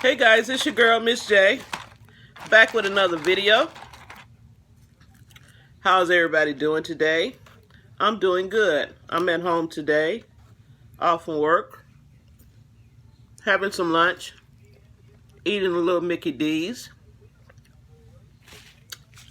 Hey guys, it's your girl Miss J, back with another video. How's everybody doing today? I'm doing good. I'm at home today, off from work, having some lunch, eating a little Mickey D's,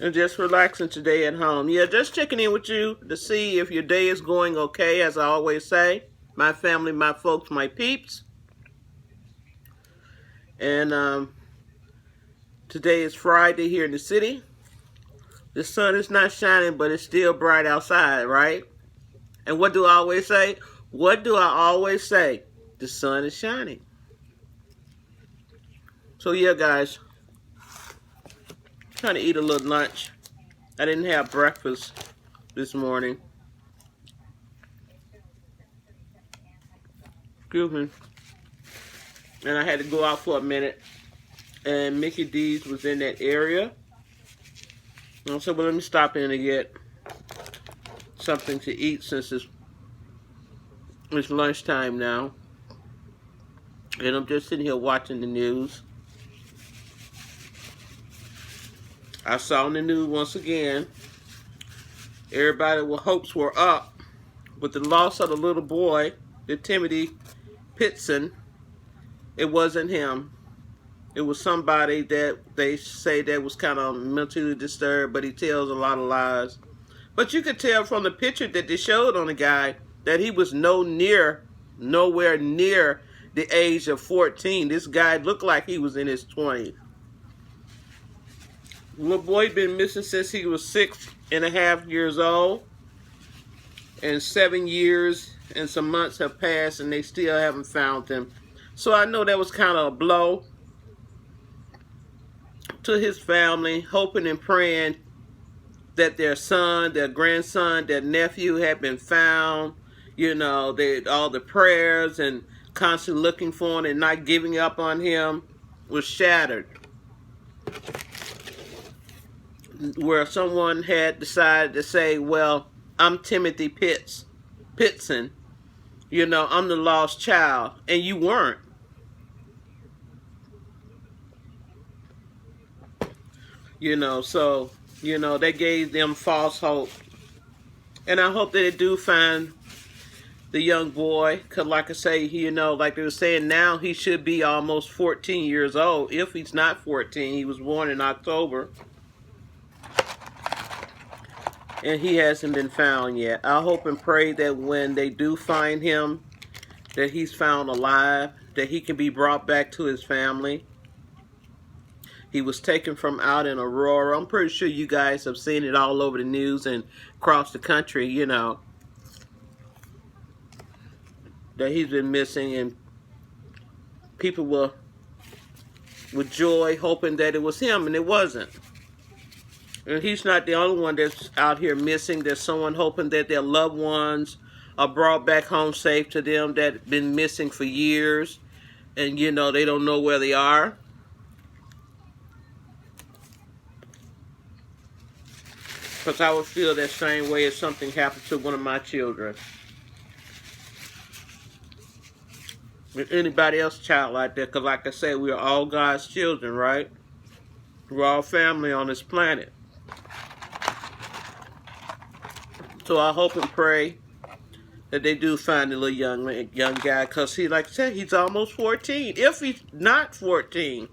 and just relaxing today at home. Yeah, just checking in with you to see if your day is going okay, as I always say. My family, my folks, my peeps. And today is Friday here in the city. The sun is not shining, but it's still bright outside, right? And what do I always say? What do I always say? The sun is shining. So yeah, guys, trying to eat a little lunch. I didn't have breakfast this morning. Excuse me. And I had to go out for a minute. And Mickey D's was in that area. And I said, well, let me stop in and get something to eat since it's lunchtime now. And I'm just sitting here watching the news. I saw in the news once again, everybody's hopes were up with the loss of the little boy, the Timothy Pitson. It wasn't him. It was somebody that they say that was kind of mentally disturbed, but he tells a lot of lies. But you could tell from the picture that they showed on the guy that he was nowhere near the age of 14. This guy looked like he was in his 20s. The little boy been missing since he was 6.5 years old. And 7 years and some months have passed and they still haven't found him. So I know that was kind of a blow to his family, hoping and praying that their son, their grandson, their nephew had been found. You know, all the prayers and constantly looking for him and not giving up on him was shattered. Where someone had decided to say, well, I'm Timothy Pitson, you know, I'm the lost child, and you weren't. You know, so, you know, they gave them false hope. And I hope that they do find the young boy, because like I say, you know, like they were saying now, he should be almost 14 years old. If he's not 14, he was born in October. And he hasn't been found yet. I hope and pray that when they do find him, that he's found alive, that he can be brought back to his family. He was taken from out in Aurora. I'm pretty sure you guys have seen it all over the news and across the country, you know, that he's been missing, and people were with joy hoping that it was him, and it wasn't. And he's not the only one that's out here missing. There's someone hoping that their loved ones are brought back home safe to them that have been missing for years. And, you know, they don't know where they are. Because I would feel that same way if something happened to one of my children. With anybody else's child like that. Because like I said, we are all God's children, right? We're all family on this planet. So I hope and pray that they do find the little young guy, because he, like I said, he's almost 14. If he's not 14,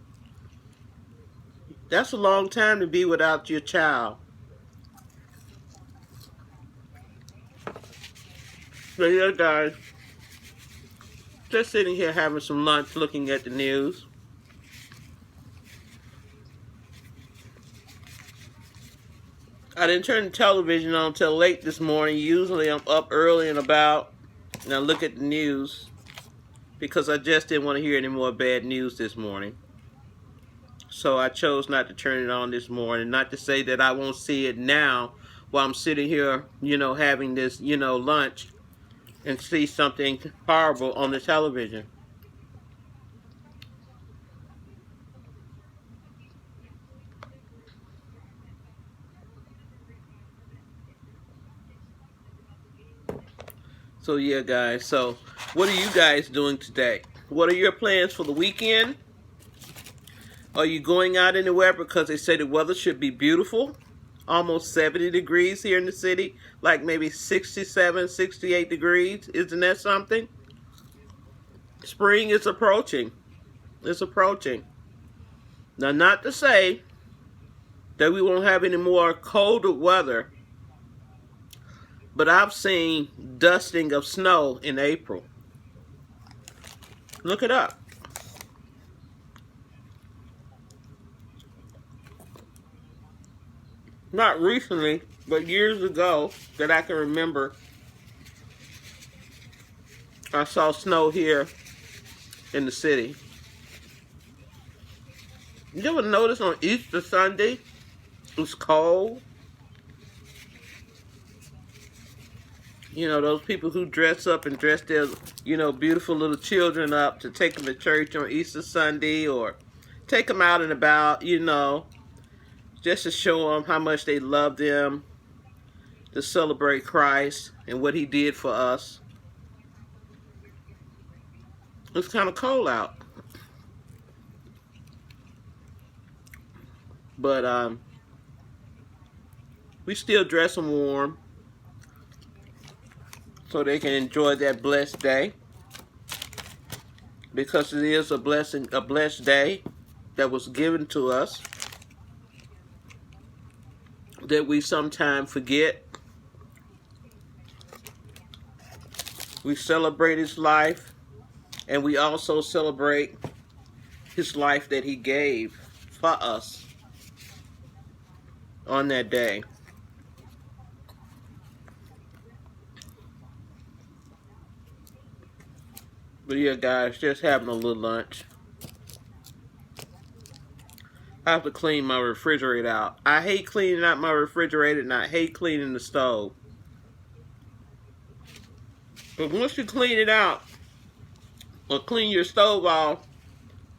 that's a long time to be without your child. So yeah, guys, just sitting here having some lunch, looking at the news. I didn't turn the television on until late this morning. Usually I'm up early and about, and I look at the news, because I just didn't want to hear any more bad news this morning. So I chose not to turn it on this morning. Not to say that I won't see it now while I'm sitting here, you know, having this, you know, lunch, and see something horrible on the television. So yeah, guys, so what are you guys doing today? What are your plans for the weekend? Are you going out anywhere because they say the weather should be beautiful? Almost 70 degrees here in the city, like maybe 67, 68 degrees. Isn't that something? Spring is approaching. It's approaching. Now, not to say that we won't have any more colder weather, but I've seen dusting of snow in April. Look it up. Not recently, but years ago that I can remember, I saw snow here in the city. You ever notice on Easter Sunday, it's cold? You know, those people who dress up and dress their, beautiful little children up to take them to church on Easter Sunday, or take them out and about, just to show them how much they love them, to celebrate Christ and what he did for us. It's kind of cold out. But we still dress them warm so they can enjoy that blessed day, because it is a blessing, a blessed day that was given to us that we sometimes forget. We celebrate his life, and we also celebrate his life that he gave for us on that day. But yeah, guys, just having a little lunch. I have to clean my refrigerator out. I hate cleaning out my refrigerator, and I hate cleaning the stove. But once you clean it out, or clean your stove off,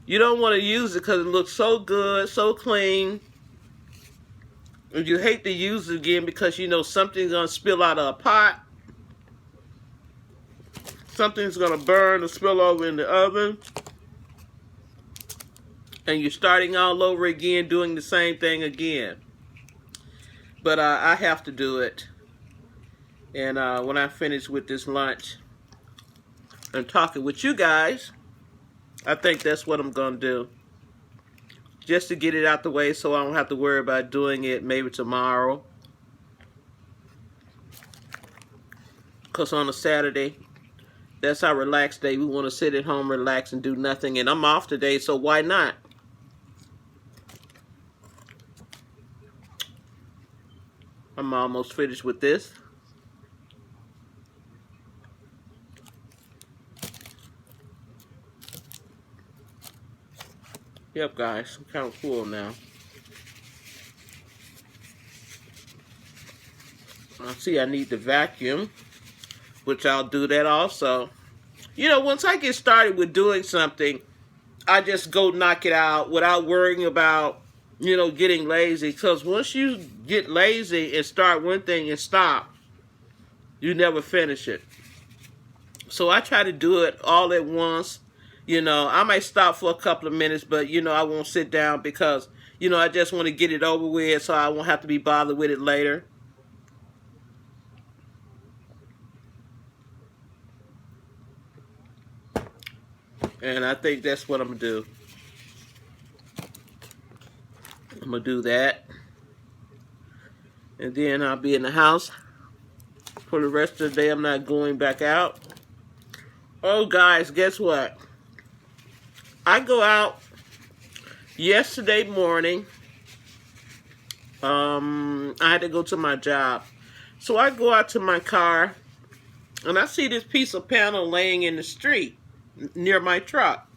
you don't want to use it because it looks so good, so clean. And you hate to use it again because something's going to spill out of a pot. Something's going to burn or spill over in the oven. And you're starting all over again, doing the same thing again. But I have to do it. And when I finish with this lunch and talking with you guys, I think that's what I'm going to do. Just to get it out the way so I don't have to worry about doing it maybe tomorrow. Because on a Saturday, that's our relaxed day. We want to sit at home, relax, and do nothing. And I'm off today, so why not? I'm almost finished with this. Yep, guys, I'm kind of full now. I see I need to vacuum, which I'll do that also. Once I get started with doing something, I just go knock it out without worrying about, getting lazy. Because once you get lazy and start one thing and stop, you never finish it. So I try to do it all at once. I might stop for a couple of minutes, but, I won't sit down because, I just want to get it over with so I won't have to be bothered with it later. And I think that's what I'm going to do. I'm going to do that. And then I'll be in the house for the rest of the day. I'm not going back out. Oh, guys, guess what? I go out yesterday morning. I had to go to my job. So I go out to my car, and I see this piece of panel laying in the street near my truck.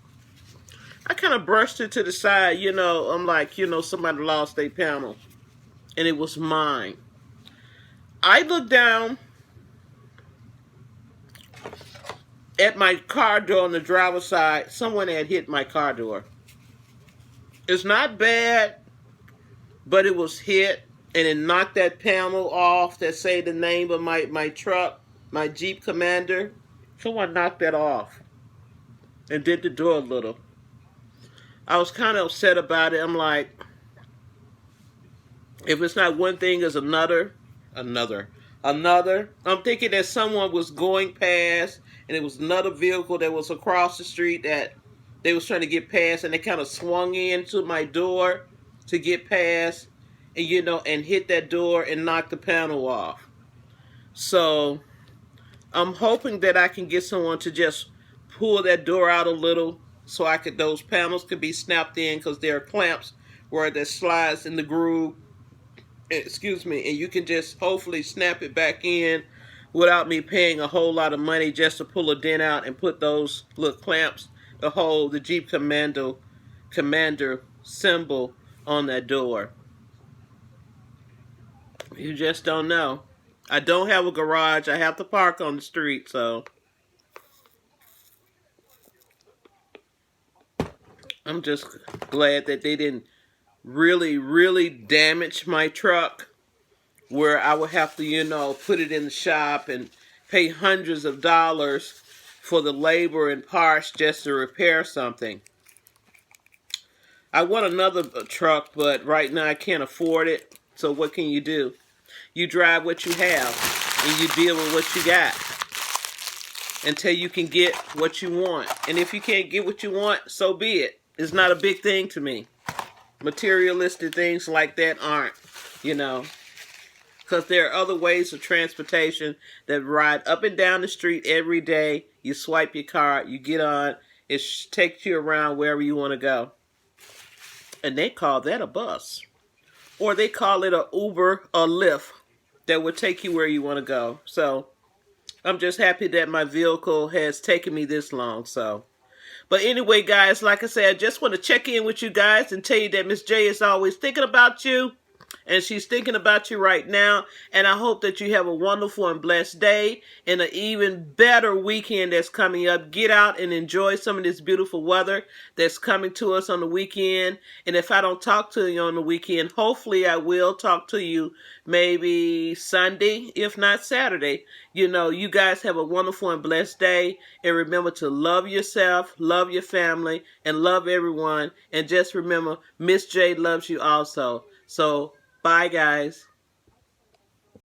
I kind of brushed it to the side, I'm like, somebody lost their panel. And it was mine. I looked down at my car door on the driver's side. Someone had hit my car door. It's not bad, but it was hit, and it knocked that panel off that say the name of my truck, my Jeep Commander. Someone knocked that off and did the door a little. I was kind of upset about it. I'm like, if it's not one thing, it's another. I'm thinking that someone was going past, and it was another vehicle that was across the street that they was trying to get past, and they kind of swung into my door to get past, and and hit that door and knock the panel off. So I'm hoping that I can get someone to just pull that door out a little, so those panels could be snapped in, because there are clamps where that slides in the groove. Excuse me, and you can just hopefully snap it back in without me paying a whole lot of money just to pull a dent out and put those little clamps to hold the Jeep Commander symbol on that door. You just don't know. I don't have a garage. I have to park on the street, so I'm just glad that they didn't really damage my truck, where I would have to, put it in the shop and pay hundreds of dollars for the labor and parts just to repair something. I want another truck, but right now I can't afford it. So what can you do? You drive what you have, and you deal with what you got until you can get what you want. And if you can't get what you want, so be it. It's not a big thing to me. Materialistic things like that aren't, because there are other ways of transportation that ride up and down the street every day. You swipe your card, you get on, it takes you around wherever you want to go. And they call that a bus. Or they call it a Uber or Lyft that will take you where you want to go. So I'm just happy that my vehicle has taken me this long. But anyway, guys, like I said, I just want to check in with you guys and tell you that Miss J is always thinking about you. And she's thinking about you right now. And I hope that you have a wonderful and blessed day and an even better weekend that's coming up. Get out and enjoy some of this beautiful weather that's coming to us on the weekend. And if I don't talk to you on the weekend, hopefully I will talk to you maybe Sunday, if not Saturday. You guys have a wonderful and blessed day. And remember to love yourself, love your family, and love everyone. And just remember, Miss J loves you also. So, bye, guys.